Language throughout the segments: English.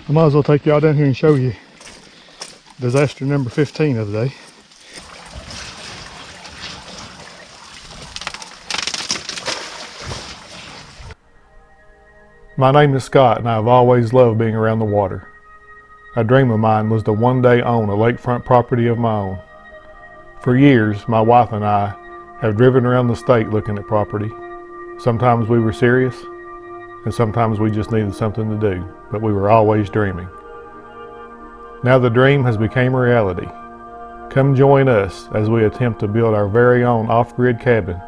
I might as well take y'all down here and show you disaster number 15 of the day. My name is Scott, and I've always loved being around the water. A dream of mine was to one day own a lakefront property of my own. For years, my wife and I have driven around the state looking at property. Sometimes we were serious, and sometimes we just needed something to do, but we were always dreaming. Now the dream has become a reality. Come join us as we attempt to build our very own off-grid cabin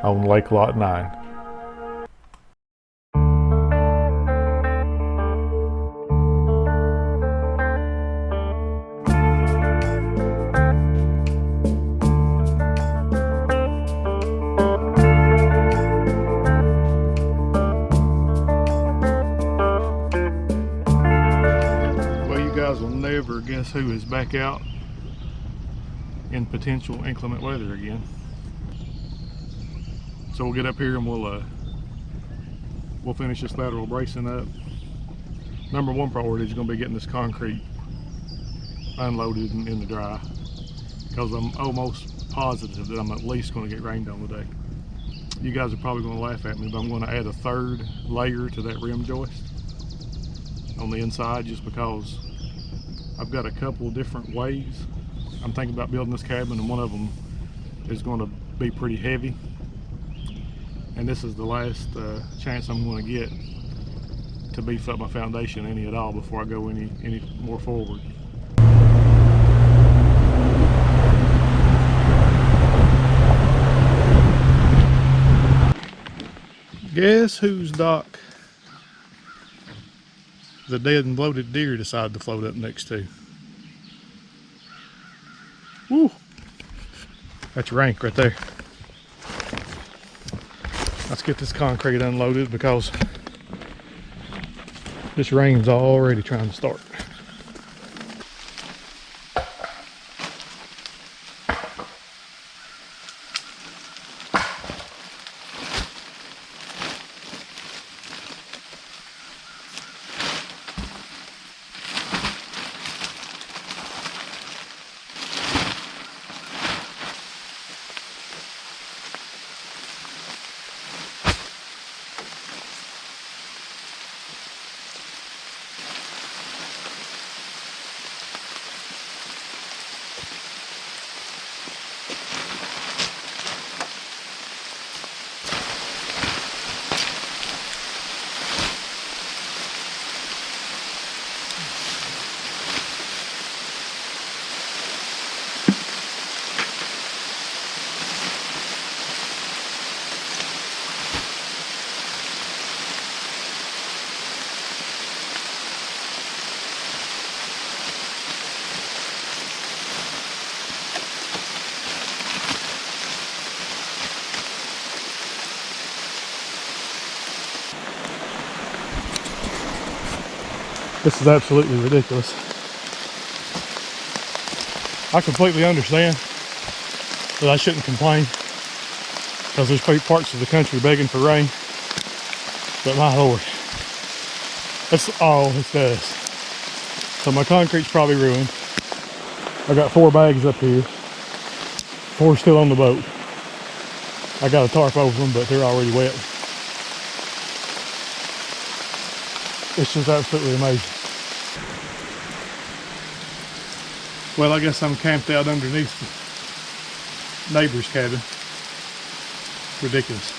on Lake Lot 9. Well, you guys will never guess who is back out in potential inclement weather again. So we'll get up here and we'll finish this lateral bracing up. Number one priority is going to be getting this concrete unloaded and in the dry, because I'm almost positive that I'm at least going to get rained on today. You guys are probably going to laugh at me, but I'm going to add a third layer to that rim joist on the inside, just because I've got a couple of different ways I'm thinking about building this cabin, and one of them is going to be pretty heavy, and this is the last chance I'm going to get to beef up my foundation any at all before I go any more forward. Guess whose dock the dead and bloated deer decided to float up next to? Woo! That's rank right there. Let's get this concrete unloaded because this rain's already trying to start. This is absolutely ridiculous. I completely understand that I shouldn't complain because there's parts of the country begging for rain, but my lord, that's all this does. So my concrete's probably ruined. I got 4 bags up here, 4 still on the boat. I got a tarp over them, but they're already wet. It's just absolutely amazing. Well, I guess I'm camped out underneath the neighbor's cabin. Ridiculous.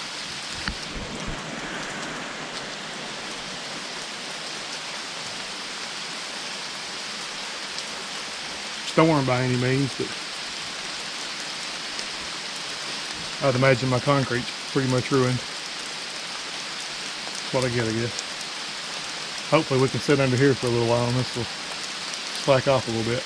Storm by any means, but I'd imagine my concrete's pretty much ruined. That's what I get, I guess. Hopefully we can sit under here for a little while and this will slack off a little bit.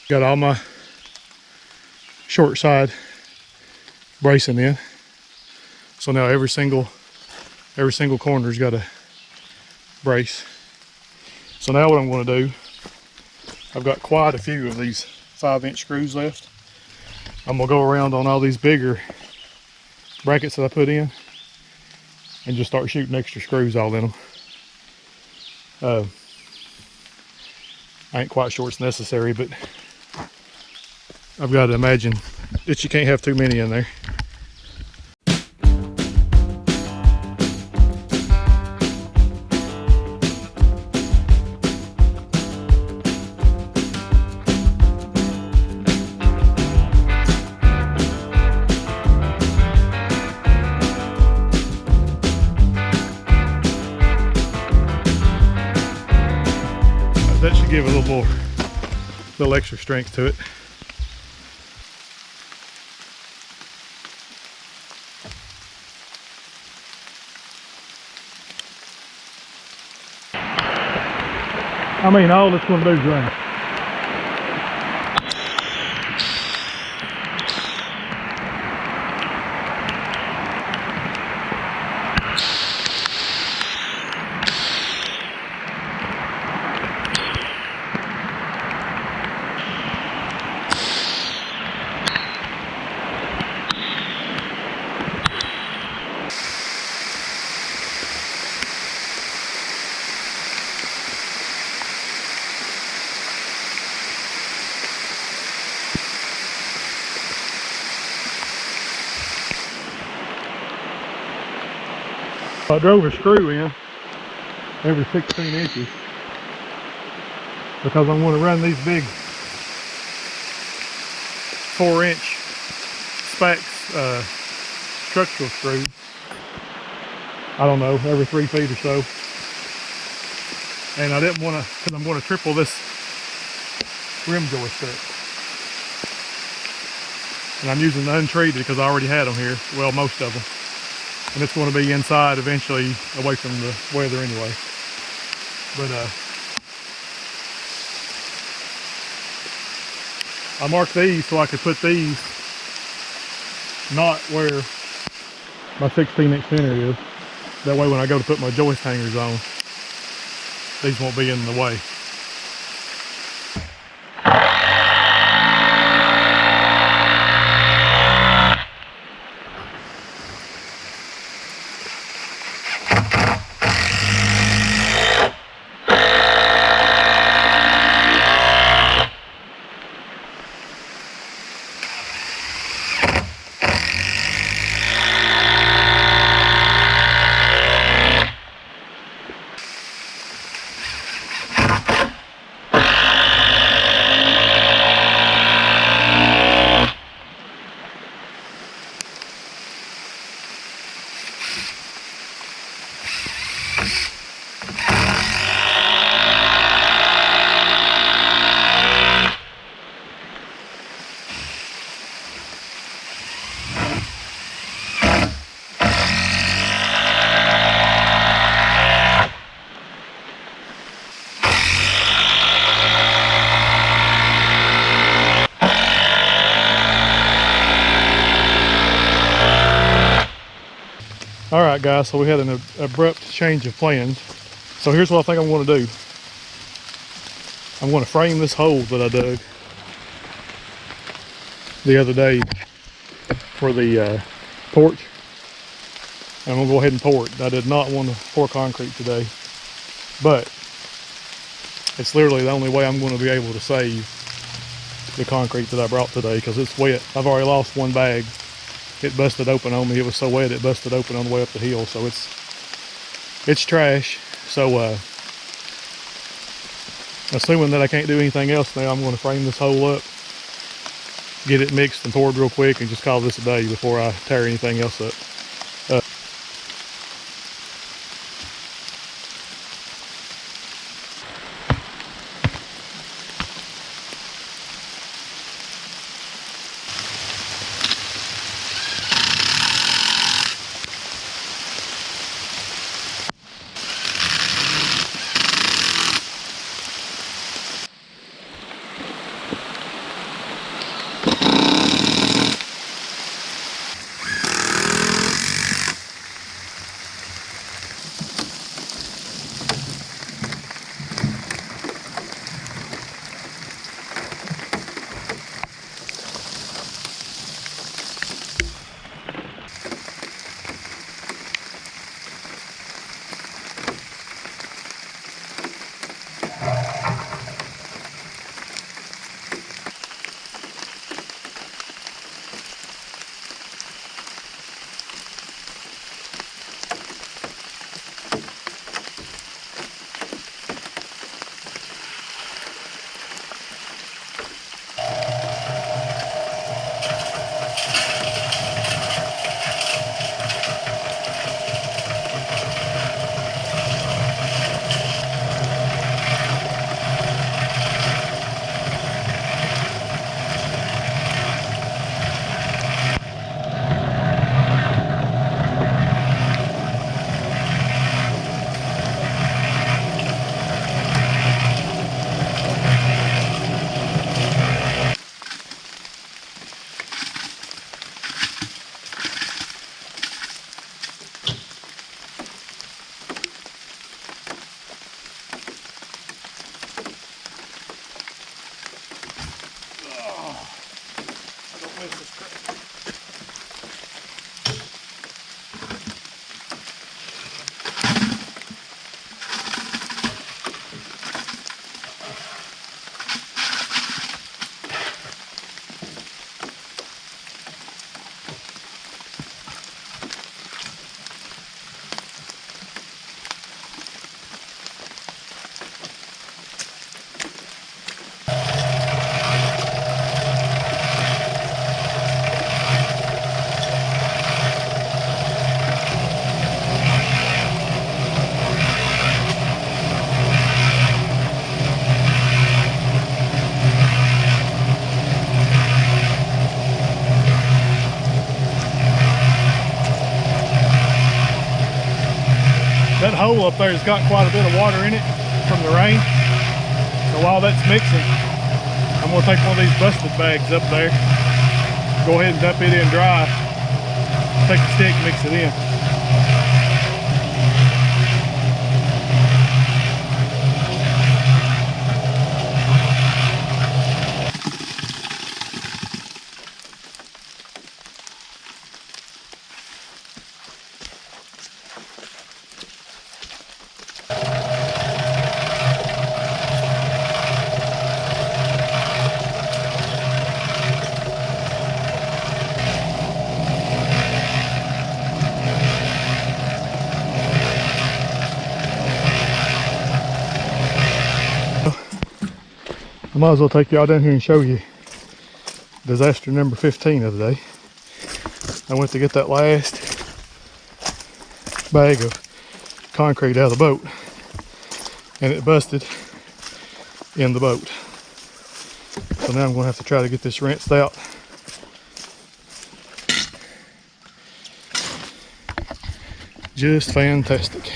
Got all my short side bracing in. So now every single corner's got a brace. So now what I'm going to do, I've got quite a few of these 5-inch screws left. I'm going to go around on all these bigger brackets that I put in and just start shooting extra screws all in them. I ain't quite sure it's necessary, but I've got to imagine that you can't have too many in there. That should give it a little extra strength to it. I mean, all it's going to do is run. I drove a screw in every 16 inches because I'm going to run these big 4-inch Spax structural screws. I don't know, every 3 feet or so. And I didn't want to, because I'm going to triple this rim joist set. And I'm using the untreated because I already had them here, well, most of them. And it's going to be inside eventually, away from the weather anyway. But I marked these so I could put these not where my 16-inch center is. That way when I go to put my joist hangers on, these won't be in the way. Alright guys, so we had an abrupt change of plans. So here's what I think I'm going to do. I'm going to frame this hole that I dug the other day for the porch. And I'm going to go ahead and pour it. I did not want to pour concrete today, but it's literally the only way I'm going to be able to save the concrete that I brought today because it's wet. I've already lost one bag. It busted open on me. It was so wet it busted open on the way up the hill, so it's trash. So assuming that I can't do anything else now, I'm going to frame this hole up, get it mixed and poured real quick, and just call this a day before I tear anything else up. hole up there has got quite a bit of water in it from the rain. So while that's mixing, I'm gonna take one of these busted bags up there, go ahead and dump it in dry, take the stick, mix it in. I might as well take y'all down here and show you disaster number 15 of the day. I went to get that last bag of concrete out of the boat, and it busted in the boat. So now I'm going to have to try to get this rinsed out. Just fantastic.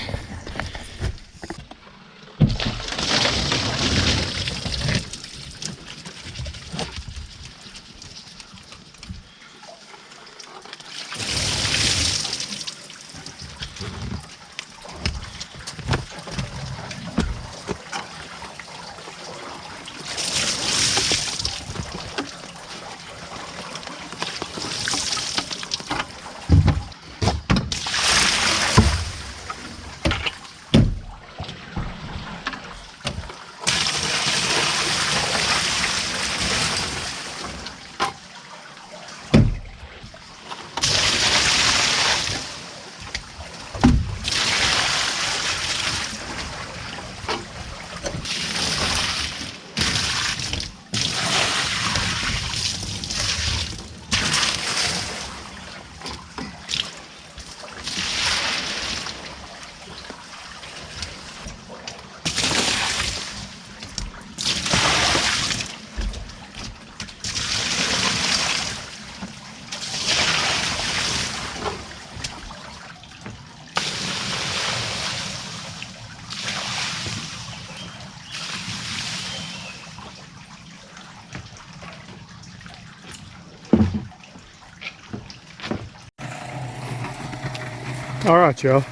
All right, y'all.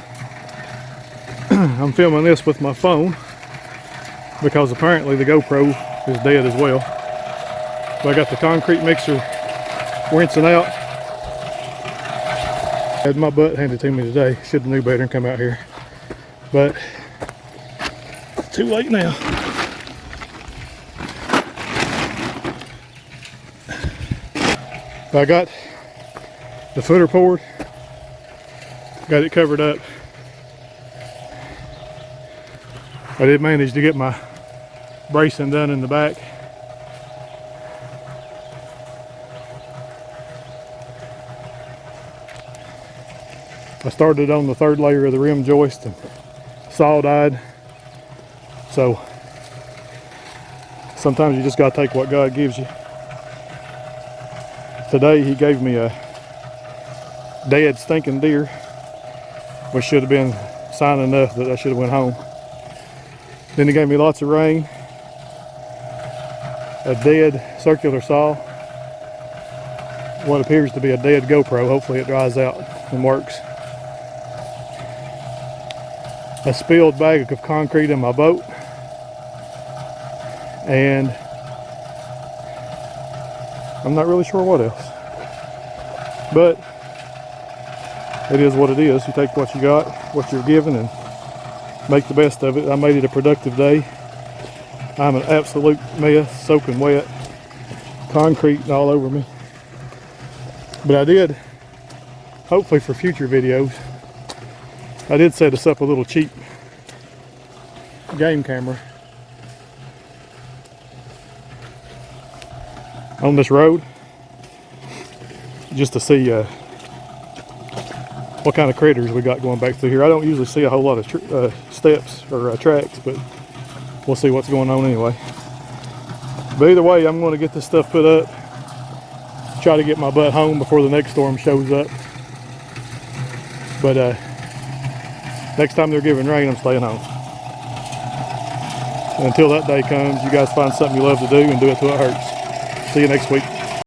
I'm filming this with my phone because apparently the GoPro is dead as well. So I got the concrete mixer rinsing out. Had my butt handed to me today. Should have knew better and come out here, but too late now. I got the footer poured. Got it covered up. I did manage to get my bracing done in the back. I started on the third layer of the rim joist and saw-dyed. So sometimes you just gotta take what God gives you. Today he gave me a dead stinking deer, which should have been sign enough that I should have went home. Then he gave me lots of rain, a dead circular saw, what appears to be a dead GoPro. Hopefully it dries out and works. A spilled bag of concrete in my boat, and I'm not really sure what else. But it is what it is. You take what you got, what you're given, and make the best of it. I made it a productive day. I'm an absolute mess, soaking wet, concrete all over me. But I did, hopefully for future videos, I did set us up a little cheap game camera on this road, just to see what kind of critters we got going back through here. I don't usually see a whole lot of steps or tracks, but we'll see what's going on anyway. But either way, I'm going to get this stuff put up, try to get my butt home before the next storm shows up. But Next time they're giving rain, I'm staying home. And until that day comes, you guys find something you love to do and do it till it hurts. See you next week.